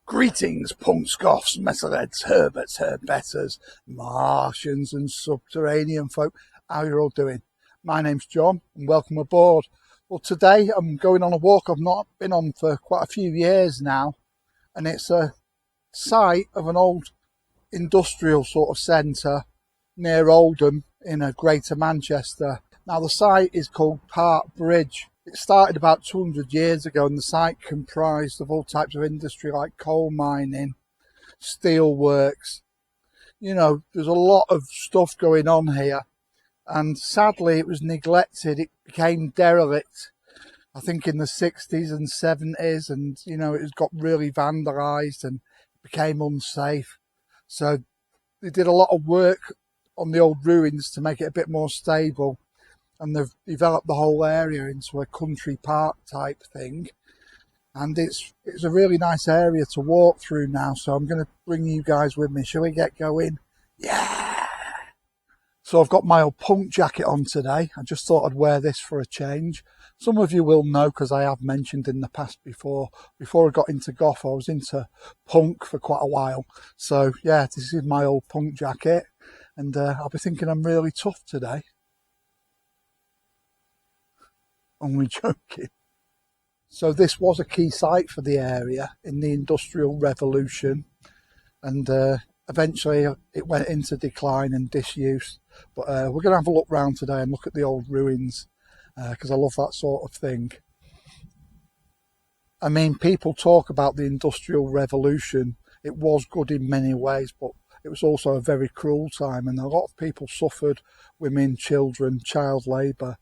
Greetings, punks, goths, metalheads, herberts, herbetters, Martians and subterranean folk. How you all doing? My name's John and welcome aboard. Well, today I'm going on a walk I've not been on for quite a few years now, and it's a site of an old industrial sort of centre near Oldham in Greater Manchester. Now the site is called Park Bridge. It started about 200 years ago, and the site comprised of all types of industry like coal mining, steel works. You know, there's a lot of stuff going on here, and sadly it was neglected. It became derelict, I think, in the 60s and 70s, and you know, it got really vandalised and became unsafe. So they did a lot of work on the old ruins to make it a bit more stable, and they've developed the whole area into a country park type thing, and it's a really nice area to walk through now. So I'm going to bring you guys with me. Shall we get going? Yeah! So I've got my old punk jacket on today. I just thought I'd wear this for a change. Some of you will know because I have mentioned in the past before I got into goth, I was into punk for quite a while. So yeah, this is my old punk jacket, and I'll be thinking I'm really tough today. Only joking. So this was a key site for the area in the Industrial Revolution, and eventually it went into decline and disuse. But we're going to have a look round today and look at the old ruins, because I love that sort of thing. I mean, people talk about the Industrial Revolution. It was good in many ways, but it was also a very cruel time, and a lot of people suffered: women, children, child labour.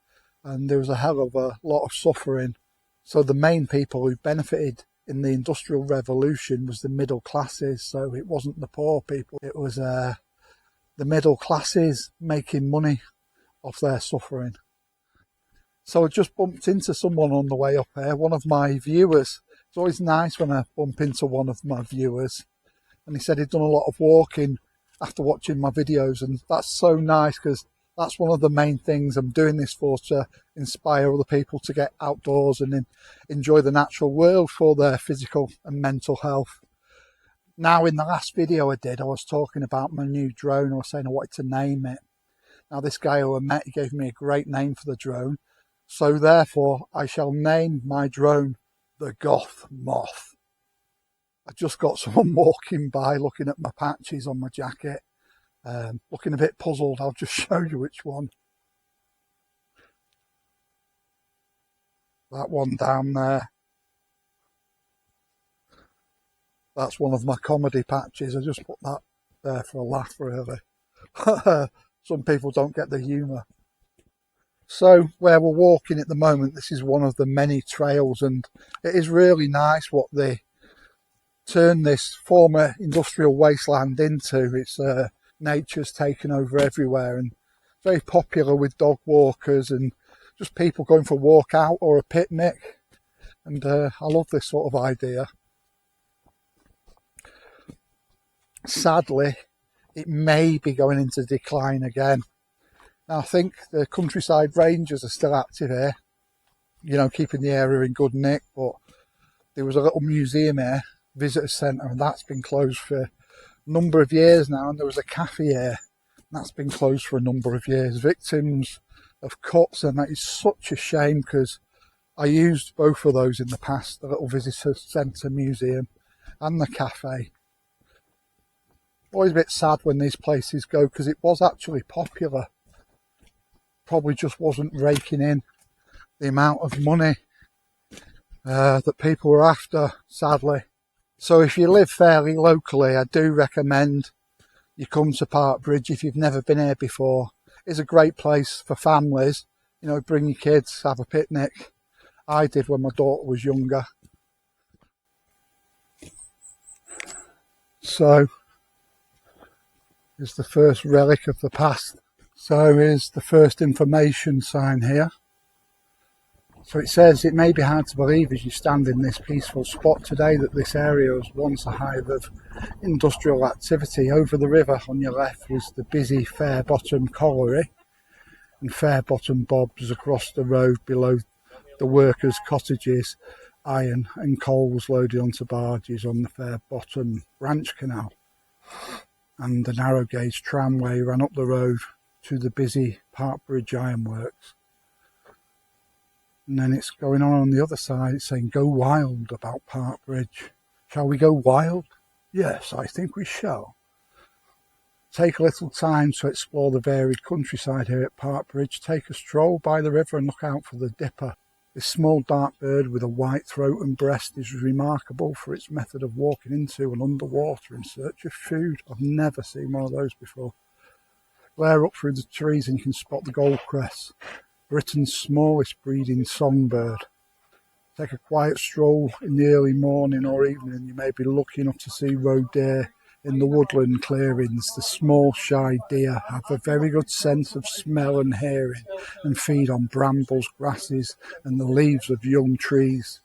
And there was a hell of a lot of suffering. So the main people who benefited in the Industrial Revolution was the middle classes. So it wasn't the poor people, it was the middle classes making money off their suffering. So I just bumped into someone on the way up here, one of my viewers. It's always nice when I bump into one of my viewers. And he said he'd done a lot of walking after watching my videos, and that's so nice, because that's one of the main things I'm doing this for, to inspire other people to get outdoors and enjoy the natural world for their physical and mental health. Now, in the last video I did, I was talking about my new drone. I was saying I wanted to name it. Now, this guy who I met, he gave me a great name for the drone. So therefore, I shall name my drone the Goth Moth. I just got someone walking by looking at my patches on my jacket. Looking a bit puzzled. I'll just show you which one. That one down there. That's one of my comedy patches. I just put that there for a laugh, really. Some people don't get the humour. So where we're walking at the moment, this is one of the many trails, and it is really nice what they turned this former industrial wasteland into. It's nature's taken over everywhere, and very popular with dog walkers and just people going for a walk out or a picnic. And I love this sort of idea. Sadly, it may be going into decline again. Now, I think the countryside rangers are still active here, you know, keeping the area in good nick. But there was a little museum here, visitor centre, and that's been closed for number of years now, and there was a cafe here, and that's been closed for a number of years. Victims of cuts, and that is such a shame, because I used both of those in the past, the little visitor centre museum and the cafe. Always a bit sad when these places go, because it was actually popular. Probably just wasn't raking in the amount of money that people were after, sadly. So if you live fairly locally, I do recommend you come to Park Bridge if you've never been here before. It's a great place for families. You know, bring your kids, have a picnic. I did when my daughter was younger. So here's the first relic of the past. So here's the first information sign here. So it says, it may be hard to believe as you stand in this peaceful spot today that this area was once a hive of industrial activity. Over the river on your left was the busy Fairbottom Colliery, and Fairbottom Bobs across the road below the workers' cottages. iron and coal was loaded onto barges on the Fair Bottom Branch Canal, and the narrow gauge tramway ran up the road to the busy Park Bridge Ironworks. And then it's going on the other side, it's saying go wild about Park Bridge. Shall we go wild? Yes, I think we shall. Take a little time to explore the varied countryside here at Park Bridge. Take a stroll by the river and look out for the dipper. This small dark bird with a white throat and breast is remarkable for its method of walking into and underwater in search of food. I've never seen one of those before. Glare up through the trees and you can spot the goldcrest, Britain's smallest breeding songbird. Take a quiet stroll in the early morning or evening and you may be lucky enough to see roe deer in the woodland clearings. The small shy deer have a very good sense of smell and hearing and feed on brambles, grasses and the leaves of young trees.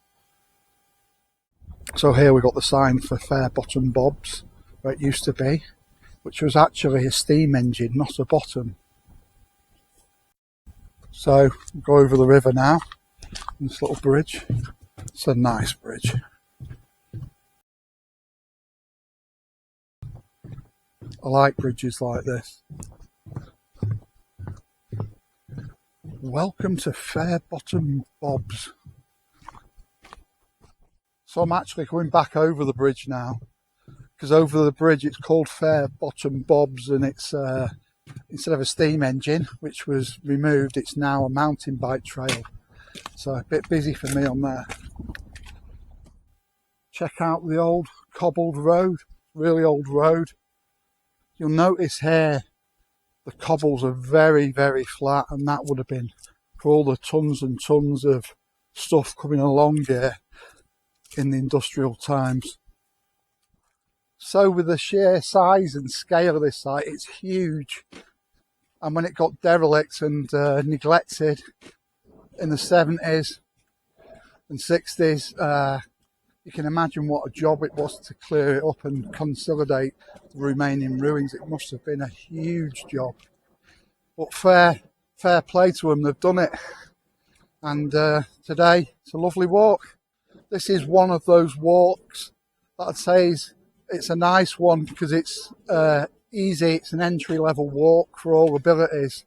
So here we've got the sign for Fair Bottom Bobs, where it used to be, which was actually a steam engine, not a bottom. So go over the river now, this little bridge. It's a nice bridge. I like bridges like this. Welcome to Fair Bottom Bobs. So I'm actually going back over the bridge now, because over the bridge it's called Fair Bottom Bobs, and it's instead of a steam engine, which was removed, it's now a mountain bike trail. So a bit busy for me on there. Check out the old cobbled road, really old road. You'll notice here the cobbles are very, very flat, and that would have been for all the tons and tons of stuff coming along here in the industrial times. So with the sheer size and scale of this site, it's huge. And when it got derelict and neglected in the 70s and 60s, you can imagine what a job it was to clear it up and consolidate the remaining ruins. It must have been a huge job. But fair play to them, they've done it. And today, it's a lovely walk. This is one of those walks that I'd say it's a nice one because it's easy. It's an entry-level walk for all abilities.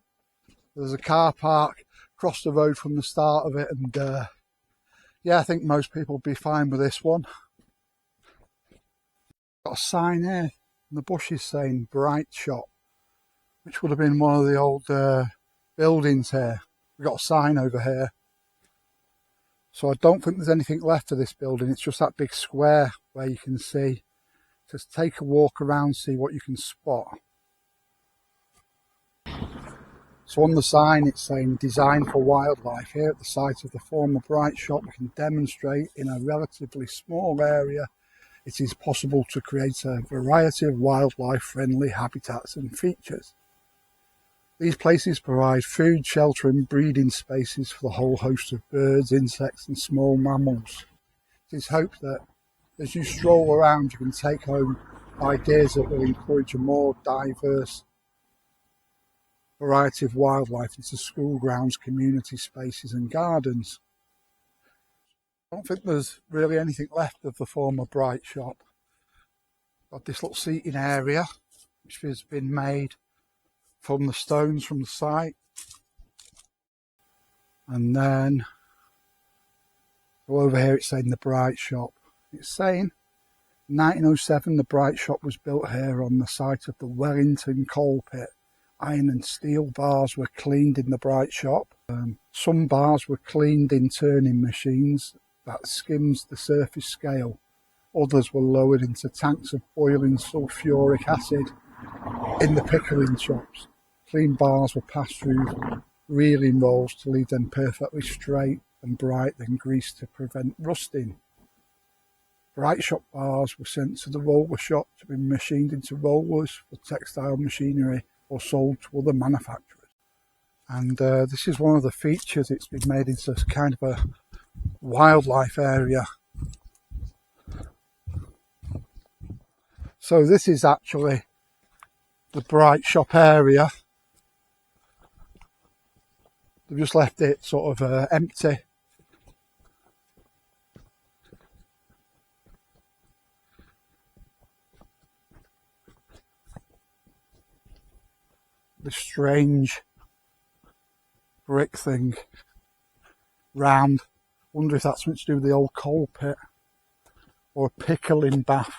There's a car park across the road from the start of it, and yeah, I think most people will be fine with this one. Got a sign here in the bushes saying Bright Shop, which would have been one of the old buildings here. We've got a sign over here. So I don't think there's anything left of this building. It's just that big square where you can see. Just take a walk around, see what you can spot. So on the sign it's saying Design for Wildlife. Here at the site of the former Bright Shop we can demonstrate in a relatively small area it is possible to create a variety of wildlife friendly habitats and features. These places provide food, shelter and breeding spaces for the whole host of birds, insects and small mammals. It is hoped that as you stroll around you can take home ideas that will encourage a more diverse variety of wildlife into school grounds, community spaces and gardens. I don't think there's really anything left of the former Bright Shop. Got this little seating area which has been made from the stones from the site. And then go over here, it's saying the Bright Shop. It's saying 1907 the Bright Shop was built here on the site of the Wellington coal pit. Iron and steel bars were cleaned in the Bright Shop. Some bars were cleaned in turning machines that skims the surface scale. Others were lowered into tanks of boiling sulphuric acid in the pickling shops. Clean bars were passed through reeling rolls to leave them perfectly straight and bright, then greased to prevent rusting. Bright Shop bars were sent to the roller shop to be machined into rollers for textile machinery or sold to other manufacturers. And this is one of the features. It's been made into kind of a wildlife area. So this is actually the Bright Shop area. They've just left it sort of empty. this strange brick thing round. Wonder if that's something to do with the old coal pit, or a pickling bath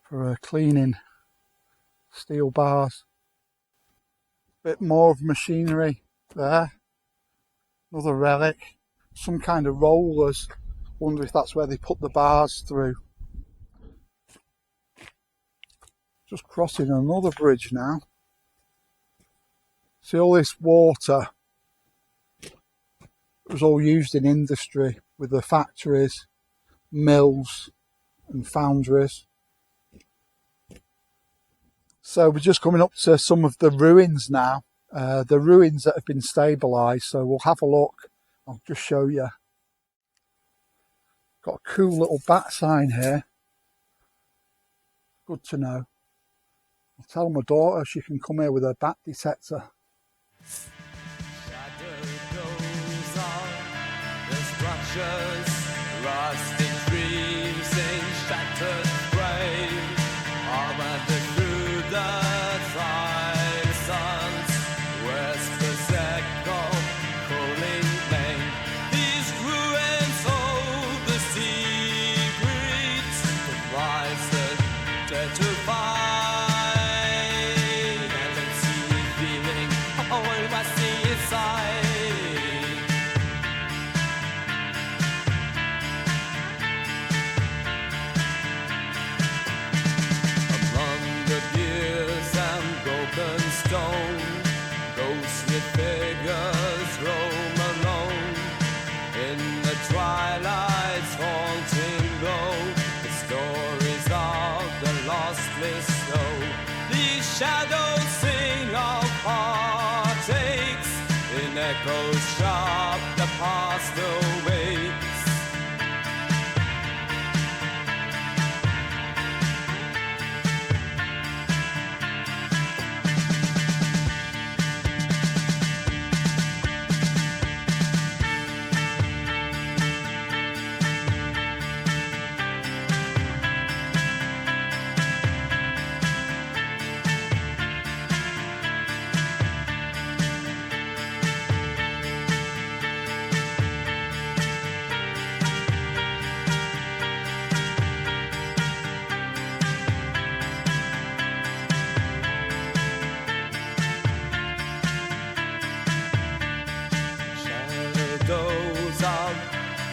for cleaning steel bars. Bit more of machinery there. Another relic. Some kind of rollers. Wonder if that's where they put the bars through. Just crossing another bridge now. See, all this water was all used in industry with the factories, mills and foundries. So we're just coming up to some of the ruins now. The ruins that have been stabilised, so we'll have a look. I'll just show you. Got a cool little bat sign here. Good to know. I'll tell my daughter she can come here with her bat detector. Rusting dreams in shattered frame, armored through the tide suns, west Prosecco, cooling main. These ruins hold the secrets of lives that dare to find. And don't see me feeling all I see inside. Stone, ghostly figures roam alone in the twilight's haunting glow. The stories of the lost bestow. These shadows sing of heartaches in echoes sharp the past awakes. Of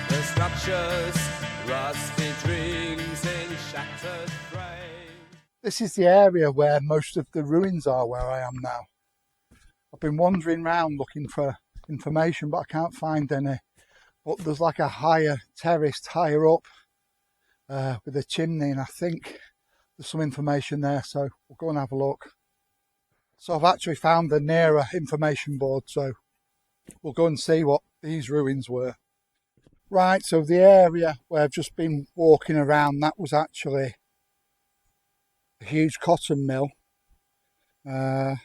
the structures, rusty dreams in shattered frame. This is the area where most of the ruins are, where I am now. I've been wandering around looking for information, but I can't find any. But there's like a higher terrace higher up with a chimney, and I think there's some information there, so we'll go and have a look. So I've actually found the nearer information board, so we'll go and see what these ruins were. Right, so the area where I've just been walking around, that was actually a huge cotton mill. Doesn't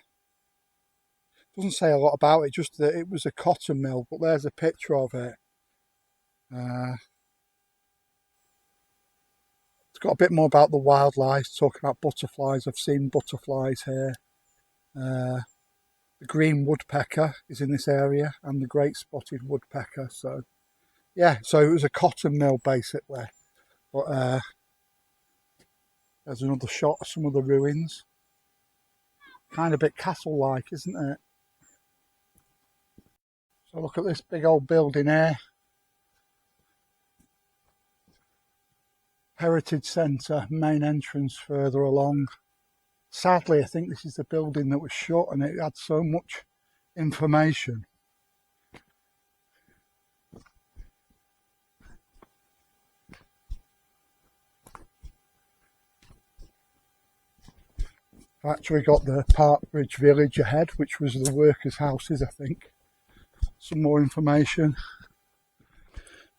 say a lot about it, just that it was a cotton mill, but there's a picture of it. It's got a bit more about the wildlife, talking about butterflies. I've seen butterflies here. The green woodpecker is in this area, and the great spotted woodpecker. So yeah, so it was a cotton mill basically. But there's another shot of some of the ruins. Kind of a bit castle-like, isn't it? So look at this big old building here. Heritage Centre, main entrance further along. Sadly, I think this is the building that was shut, and it had so much information. I've actually got the Parkbridge village ahead, which was the workers' houses, I think. Some more information.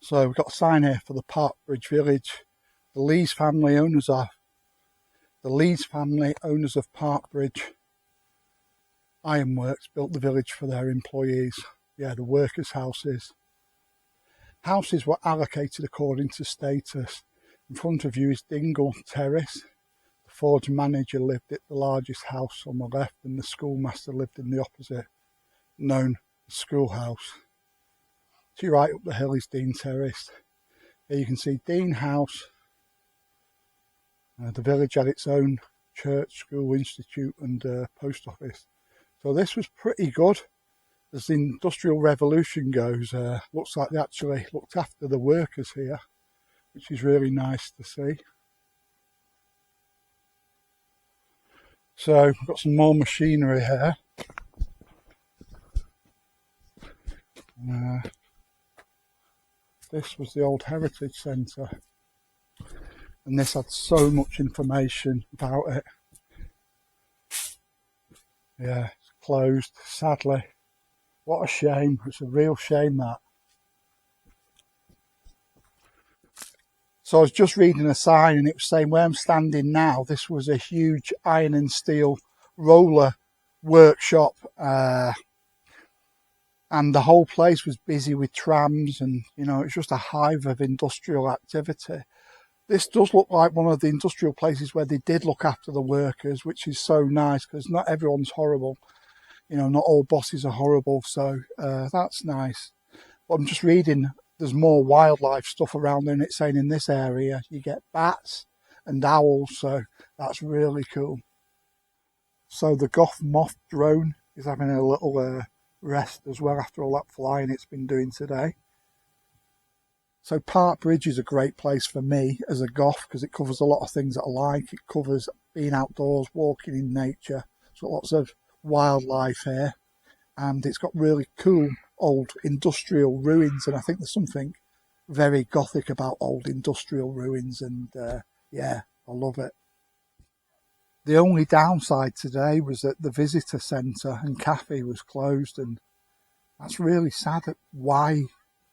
So we've got a sign here for the Parkbridge village. The Lees family owners of Parkbridge Ironworks built the village for their employees. Yeah, the workers' houses. Houses were allocated according to status. In front of you is Dingle Terrace. The forge manager lived at the largest house on the left, and the schoolmaster lived in the opposite, known as schoolhouse. So right up the hill is Dean Terrace. Here you can see Dean House. The village had its own church, school, institute and post office. So this was pretty good. As the Industrial Revolution goes, looks like they actually looked after the workers here, which is really nice to see. So we've got some more machinery here. This was the old Heritage Centre, and this had so much information about it. Yeah, it's closed, sadly. What a shame. It's a real shame, that. So I was just reading a sign and it was saying where I'm standing now, this was a huge iron and steel roller workshop, and the whole place was busy with trams, and it's just a hive of industrial activity. This does look like one of the industrial places where they did look after the workers, which is so nice, because not everyone's horrible. Not all bosses are horrible, so that's nice. But I'm just reading, there's more wildlife stuff around there, and it's saying in this area you get bats and owls, so that's really cool. So the Goth moth drone is having a little rest as well after all that flying it's been doing today. So Park Bridge is a great place for me as a goth, because it covers a lot of things that I like. It covers being outdoors, walking in nature, so lots of wildlife here, and it's got really cool old industrial ruins, and I think there's something very gothic about old industrial ruins, and yeah, I love it. The only downside today was that the visitor centre and cafe was closed, and that's really sad. Why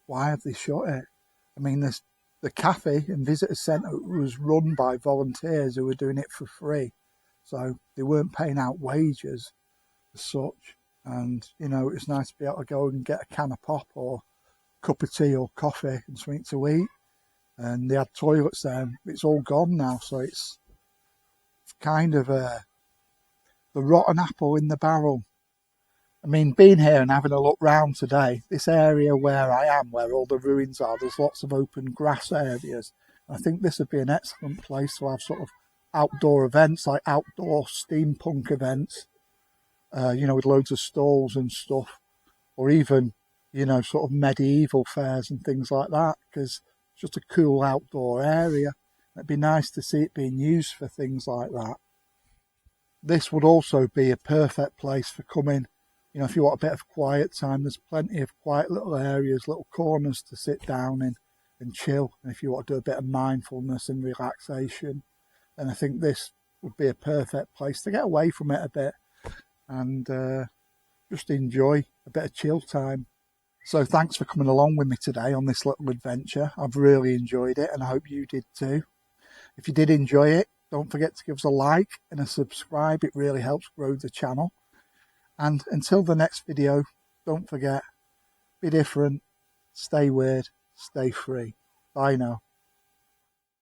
have they shut it? I mean, the cafe and visitor centre was run by volunteers who were doing it for free, so they weren't paying out wages as such. And it's nice to be able to go and get a can of pop or a cup of tea or coffee and something to eat. And they had toilets there. It's all gone now, so it's kind of the rotten apple in the barrel. I mean, being here and having a look round today, this area where I am, where all the ruins are, there's lots of open grass areas. I think this would be an excellent place to have sort of outdoor events, like outdoor steampunk events, with loads of stalls and stuff, or even, sort of medieval fairs and things like that, because it's just a cool outdoor area. It'd be nice to see it being used for things like that. This would also be a perfect place for coming. If you want a bit of quiet time, there's plenty of quiet little areas, little corners to sit down in and chill. And if you want to do a bit of mindfulness and relaxation, then I think this would be a perfect place to get away from it a bit and just enjoy a bit of chill time. So thanks for coming along with me today on this little adventure. I've really enjoyed it, and I hope you did too. If you did enjoy it, don't forget to give us a like and a subscribe. It really helps grow the channel. And until the next video, don't forget, be different, stay weird, stay free. Bye now.